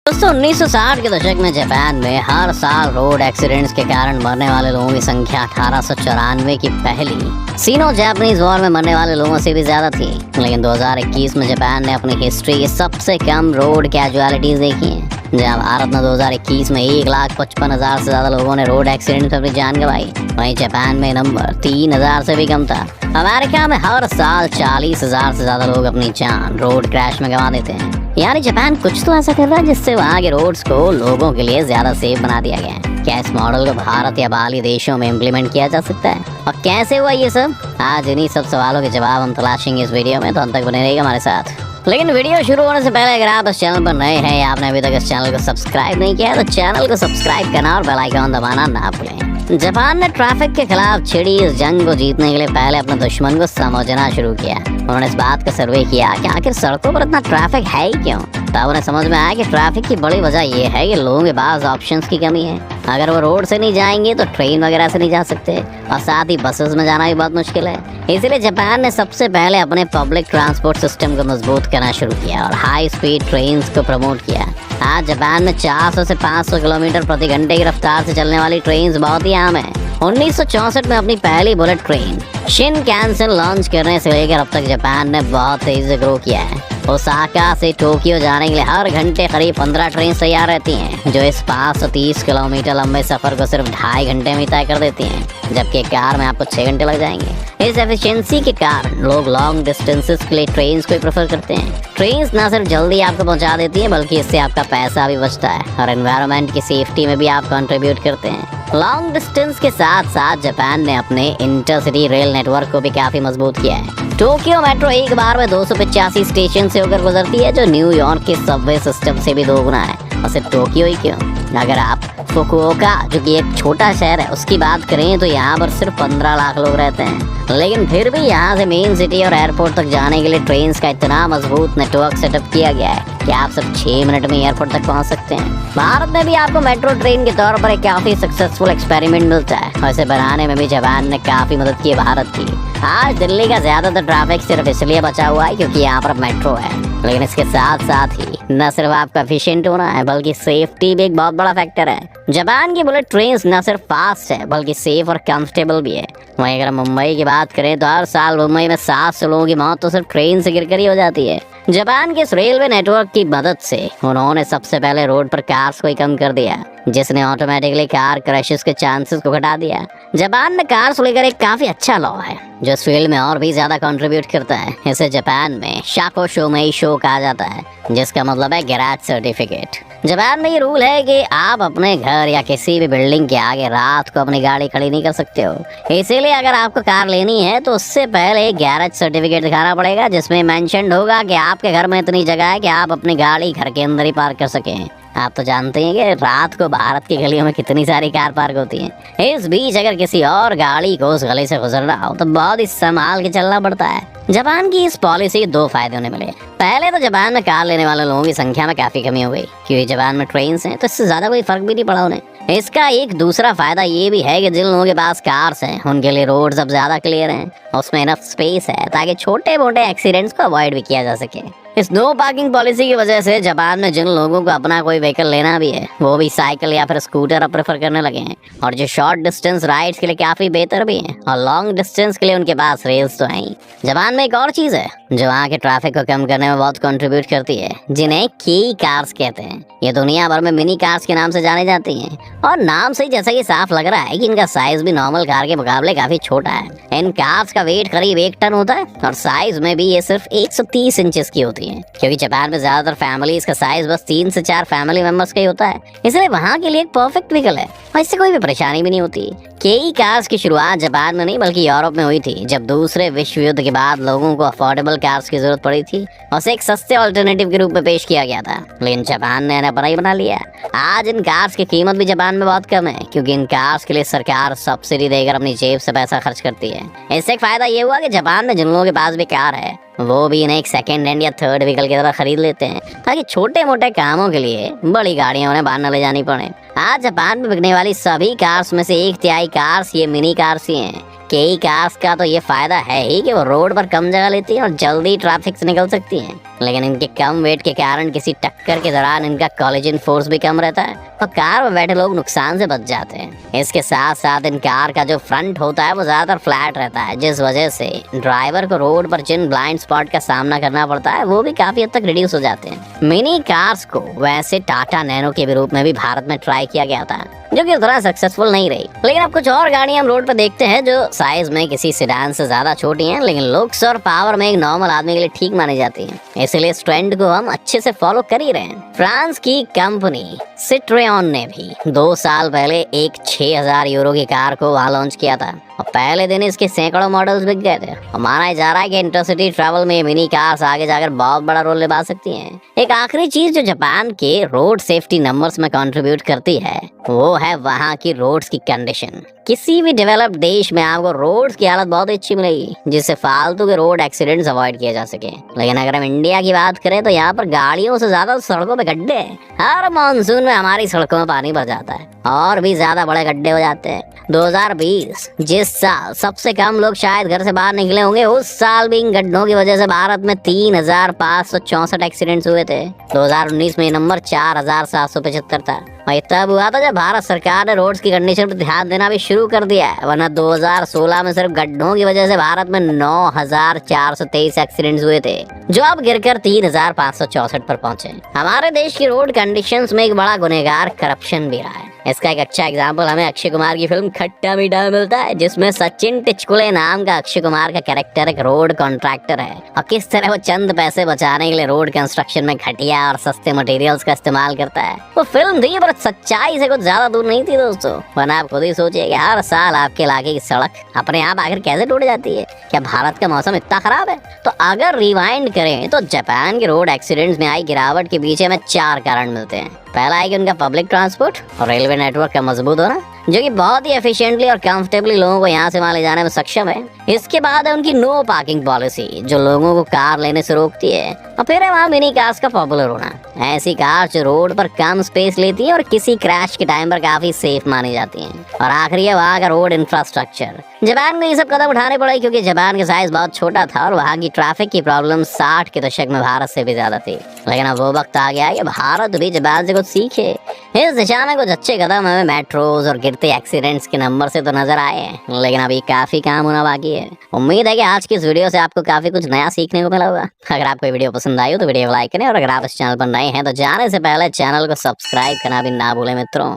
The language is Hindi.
दोस्तों 1960 के दशक में जापान में हर साल रोड एक्सीडेंट्स के कारण मरने वाले लोगों की संख्या 1894 की पहली सीनो जापानीज वॉर में मरने वाले लोगों से भी ज्यादा थी। लेकिन 2021 में जापान ने अपनी हिस्ट्री की सबसे कम रोड कैजुअलिटीज देखी हैं, जहाँ भारत में 2021 में 1,55,000 से ज्यादा लोगों ने रोड एक्सीडेंट में अपनी जान गंवाई, वहीं जापान में नंबर 3,000 से भी कम था। अमेरिका में हर साल 40,000 से ज्यादा लोग अपनी जान रोड क्रैश में गंवा देते हैं। यानी जापान कुछ तो ऐसा कर रहा है जिससे वहाँ के रोड्स को लोगों के लिए ज्यादा सेफ बना दिया गया है। क्या इस मॉडल को भारत या बाकी देशों में इम्प्लीमेंट किया जा सकता है और कैसे हुआ ये सब? आज इन्हीं सब सवालों के जवाब हम तलाशेंगे इस वीडियो में, तो अंत तक बने रहिएगा हमारे साथ। लेकिन वीडियो शुरू होने से पहले अगर आप इस चैनल पर नए हैं या आपने अभी तक इस चैनल को सब्सक्राइब नहीं किया है तो चैनल को सब्सक्राइब करना और बेल आइकन दबाना ना भूलें। जापान ने ट्रैफिक के खिलाफ छिड़ी इस जंग को जीतने के लिए पहले अपने दुश्मन को समझना शुरू किया। उन्होंने इस बात का सर्वे किया कि आखिर सड़कों पर इतना ट्रैफिक है ही क्यों। तब उन्हें समझ में आया कि ट्रैफिक की बड़ी वजह यह है कि लोगों के पास ऑप्शंस की कमी है। अगर वो रोड से नहीं जाएंगे तो ट्रेन वगैरह से नहीं जा सकते और साथ ही बसेस में जाना भी बहुत मुश्किल है। इसीलिए जापान ने सबसे पहले अपने पब्लिक ट्रांसपोर्ट सिस्टम को मजबूत करना शुरू किया और हाई स्पीड ट्रेन को प्रमोट किया। आज जापान में 400 से 500 किलोमीटर प्रति घंटे की रफ्तार से चलने वाली ट्रेन बहुत ही आम है। 1964 में अपनी पहली बुलेट ट्रेन शिनकानसेन लॉन्च करने से लेकर अब तक जापान ने बहुत तेजी से ग्रो किया है। ओसाका से टोक्यो जाने के लिए हर घंटे करीब 15 ट्रेन तैयार रहती हैं, जो इस 530 किलोमीटर लंबे सफर को सिर्फ 2.5 घंटे में तय कर देती हैं, जबकि कार में आपको 6 घंटे लग जाएंगे। इस एफिशिएंसी के कारण लोग लॉन्ग डिस्टेंसेस के लिए ट्रेन को प्रेफर करते हैं। ट्रेन न सिर्फ जल्दी आपको पहुंचा देती है बल्कि इससे आपका पैसा भी बचता है और एनवायरनमेंट की सेफ्टी में भी आप कंट्रीब्यूट करते हैं। लॉन्ग डिस्टेंस के साथ साथ जापान ने अपने इंटरसिटी रेल नेटवर्क को भी काफी मजबूत किया है। टोक्यो मेट्रो एक बार में 285 स्टेशन से होकर गुजरती है, जो न्यूयॉर्क के सबवे सिस्टम से भी दोगुना है। और सिर्फ टोक्यो ही क्यों, अगर आप फुकुओका जो कि एक छोटा शहर है उसकी बात करें तो यहाँ पर सिर्फ 15 लाख लोग रहते हैं, लेकिन फिर भी यहाँ से मेन सिटी और एयरपोर्ट तक जाने के लिए ट्रेन का इतना मजबूत नेटवर्क सेटअप किया गया है कि आप सिर्फ 6 मिनट में एयरपोर्ट तक पहुँच सकते हैं। भारत में भी आपको मेट्रो ट्रेन के तौर पर एक काफी सक्सेसफुल एक्सपेरिमेंट मिलता है और इसे बनाने में भी जापान ने काफी मदद की है भारत की। आज दिल्ली का ज्यादातर ट्रैफिक सिर्फ इसलिए बचा हुआ है क्योंकि यहाँ पर मेट्रो है, लेकिन इसके साथ साथ ही न सिर्फ आपका एफिशिएंट होना है बल्कि सेफ्टी भी एक बहुत बड़ा फैक्टर है। जापान की बुलेट ट्रेन न सिर्फ फास्ट है बल्कि सेफ और कंफर्टेबल भी है। वहीं अगर मुंबई की बात करें तो हर साल मुंबई में 700 लोगों की मौत तो सिर्फ ट्रेन से गिरकर ही हो जाती है। जापान के इस रेलवे नेटवर्क की मदद से उन्होंने सबसे पहले रोड पर कार्स को ही कम कर दिया, जिसने ऑटोमेटिकली कार क्रैशेस के चांसेस को घटा दिया। जापान में कार्स लेकर एक काफी अच्छा लॉ है जो इस फील्ड में और भी ज्यादा कंट्रीब्यूट करता है। इसे जापान में शाको शोमेई शो कहा जाता है, जिसका मतलब है गैराज सर्टिफिकेट। जापान में ये रूल है कि आप अपने घर या किसी भी बिल्डिंग के आगे रात को अपनी गाड़ी खड़ी नहीं कर सकते हो। इसीलिए अगर आपको कार लेनी है तो उससे पहले गैराज सर्टिफिकेट दिखाना पड़ेगा, जिसमें मेंशन होगा कि आपके घर में इतनी जगह है कि आप अपनी गाड़ी घर के अंदर ही पार्क कर सकें। आप तो जानते हैं कि रात को भारत की गलियों में कितनी सारी कार पार्क होती हैं। इस बीच अगर किसी और गाड़ी को उस गली से गुजरना हो तो बहुत ही संभाल के चलना पड़ता है। जापान की इस पॉलिसी के 2 फायदे उन्हें मिले। पहले तो जापान में कार लेने वाले लोगों की संख्या में काफी कमी हो गई, क्योंकि जापान में ट्रेन हैं तो इससे ज्यादा कोई फर्क भी नहीं पड़ा उन्हें। इसका एक दूसरा फायदा ये भी है कि जिन लोगों के पास कार्स हैं उनके लिए रोड्स अब ज्यादा क्लियर हैं, उसमें इनफ स्पेस है ताकि छोटे मोटे एक्सीडेंट्स को अवॉइड भी किया जा सके। इस नो पार्किंग पॉलिसी की वजह से जापान में जिन लोगों को अपना कोई व्हीकल लेना भी है वो भी साइकिल या फिर स्कूटर प्रेफर करने लगे हैं, और जो शॉर्ट डिस्टेंस राइड्स के लिए काफी बेहतर भी हैं, और लॉन्ग डिस्टेंस के लिए उनके पास रेल्स तो हैं ही। जापान में एक और चीज है जो वहाँ के ट्रैफिक को कम करने में बहुत कंट्रीब्यूट करती है, जिन्हें की कार्स कहते हैं। ये दुनिया भर में मिनी कार्स के नाम से जाने जाती हैं और नाम से जैसा कि साफ लग रहा है कि इनका साइज भी नॉर्मल कार के मुकाबले काफी छोटा है। इन कार्स का वेट करीब 1 टन होता है और साइज में भी ये सिर्फ 130 इंचेस की होती है, क्योंकि जापान में ज्यादातर फैमिलीज का साइज बस 3 से 4 फैमिली मेंबर्स का ही होता है। इसलिए वहाँ के लिए एक परफेक्ट व्हीकल है और इससे कोई भी परेशानी भी नहीं होती। कई कार्स की शुरुआत जापान में नहीं बल्कि यूरोप में हुई थी, जब दूसरे विश्व युद्ध के बाद लोगों को अफोर्डेबल कार्स की जरूरत पड़ी थी और उसे एक सस्ते ऑल्टरनेटिव के रूप में पेश किया गया था, लेकिन जापान ने इन्हें अपना ही बना लिया। आज इन कार्स की कीमत भी जापान में बहुत कम है, क्योंकि इन कार्स के लिए सरकार सब्सिडी देकर अपनी जेब से पैसा खर्च करती है। इससे एक फायदा ये हुआ कि जापान में जिन लोगों के पास भी कार है वो भी इन्हें एक सेकेंड हैंड या थर्ड व्हीकल की तरह खरीद लेते हैं, ताकि छोटे मोटे कामों के लिए बड़ी गाड़ियां उन्हें बाहर न ले जानी पड़े। आज जापान में बिकने वाली सभी कार्स में से 1/3 कार्स ये मिनी कार्स ही हैं। कई कार्स का तो ये फायदा है ही कि वो रोड पर कम जगह लेती हैं और जल्दी ट्रैफिक से निकल सकती हैं, लेकिन इनके कम वेट के कारण किसी टक्कर के दौरान इनका कोलिजन फोर्स भी कम रहता है और कार में बैठे लोग नुकसान से बच जाते हैं। इसके साथ साथ इन कार का जो फ्रंट होता है वो ज्यादातर फ्लैट रहता है, जिस वजह से ड्राइवर को रोड पर जिन ब्लाइंड स्पॉट का सामना करना पड़ता है वो भी काफी हद तक रिड्यूस हो जाते हैं। मिनी कार्स को वैसे टाटा नैनो के रूप में भी भारत में ट्राई किया गया था, जो कि उतना सक्सेसफुल नहीं रही। लेकिन अब कुछ और गाड़ियां हम रोड पर देखते हैं जो साइज में किसी सेडान से ज्यादा छोटी हैं, लेकिन लुक्स और पावर में एक नॉर्मल आदमी के लिए ठीक मानी जाती हैं। इसलिए इस ट्रेंड को हम अच्छे से फॉलो कर ही रहे हैं। फ्रांस की कंपनी सिट्रोन ने भी 2 साल पहले एक 6000 यूरो की कार को वहां लॉन्च किया था और पहले दिन इसके सैकड़ों मॉडल्स बिक गए थे और माना जा रहा है कि इंटरसिटी ट्रैवल में मिनी कार्स आगे जाकर बहुत बड़ा रोल निभा सकती हैं। एक आखिरी चीज जो जापान के रोड सेफ्टी नंबर्स में कंट्रीब्यूट करती है वो है वहाँ की रोड्स की कंडीशन। किसी भी डेवलप्ड देश में आपको रोड्स की हालत बहुत अच्छी मिलेगी, जिससे फालतू के रोड एक्सीडेंट्स अवॉइड किए जा सके। लेकिन अगर हम इंडिया की बात करें तो यहाँ पर गाड़ियों से ज्यादा सड़कों पे गड्ढे हैं। हर मानसून में हमारी सड़कों में पानी भर जाता है और भी ज्यादा बड़े गड्ढे हो जाते हैं। 2020 जिस साल सबसे कम लोग शायद घर से बाहर निकले होंगे, उस साल भी इन गड्ढों की वजह से भारत में 3564 एक्सीडेंट्स हुए थे। 2019 में ये नंबर 4775 था और ये तब हुआ था जब भारत सरकार ने रोड्स की कंडीशन पर ध्यान देना भी शुरू कर दिया है, वरना 2016 में सिर्फ गड्ढों की वजह से भारत में 9423 एक्सीडेंट्स हुए थे, जो अब गिरकर 3564 पर पहुंचे। हमारे देश की रोड कंडीशंस में एक बड़ा गुनहगार करप्शन भी रहा है। इसका एक अच्छा एग्जाम्पल हमें अक्षय कुमार की फिल्म खट्टा मीठा में मिलता है, जिसमें सचिन टिचकुले नाम का अक्षय कुमार का कैरेक्टर एक रोड कॉन्ट्रैक्टर है और किस तरह वो चंद पैसे बचाने के लिए रोड कंस्ट्रक्शन में घटिया और सस्ते मटेरियल्स का इस्तेमाल करता है। वो फिल्म थी पर सच्चाई से कुछ ज्यादा दूर नहीं थी दोस्तों, वरना आप खुद ही सोचिए कि हर साल आपके इलाके की सड़क अपने आप आखिर कैसे टूट जाती है। क्या भारत का मौसम इतना खराब है? तो अगर रिवाइंड करें तो जापान के रोड एक्सीडेंट्स में आई गिरावट के पीछे हमें 4 कारण मिलते हैं। पहला है कि उनका पब्लिक ट्रांसपोर्ट और रेलवे नेटवर्क का मजबूत होना, जो कि बहुत ही एफिशिएंटली और कंफर्टेबली लोगों को यहाँ से वहाँ ले जाने में सक्षम है। इसके बाद है उनकी नो पार्किंग पॉलिसी, जो लोगों को कार लेने से रोकती है। और फिर है वहाँ मिनी कार्स का पॉपुलर होना, ऐसी कार जो रोड पर कम स्पेस लेती है और किसी क्रैश के टाइम पर काफी सेफ मानी जाती हैं। और आखिरी है वहाँ का रोड इंफ्रास्ट्रक्चर। जापान को ये सब कदम उठाने पड़े क्योंकि जापान का साइज बहुत छोटा था और वहाँ की ट्रैफिक की प्रॉब्लम 60 के दशक में भारत से भी ज्यादा थी। लेकिन अब वो वक्त आ गया है कि भारत भी जापान से कुछ सीखे। इस दिशा में कुछ अच्छे कदम हमें मेट्रोज और गिरते एक्सीडेंट्स के नंबर से तो नजर आए हैं, लेकिन अभी काफी काम होना बाकी है। उम्मीद है कि आज की इस वीडियो से आपको काफी कुछ नया सीखने को मिला होगा। अगर आपको ये वीडियो पसंद आई हो तो वीडियो को लाइक करें और अगर आप इस चैनल पर नए हैं तो जाने से पहले चैनल को सब्सक्राइब करना भी ना भूलें मित्रों।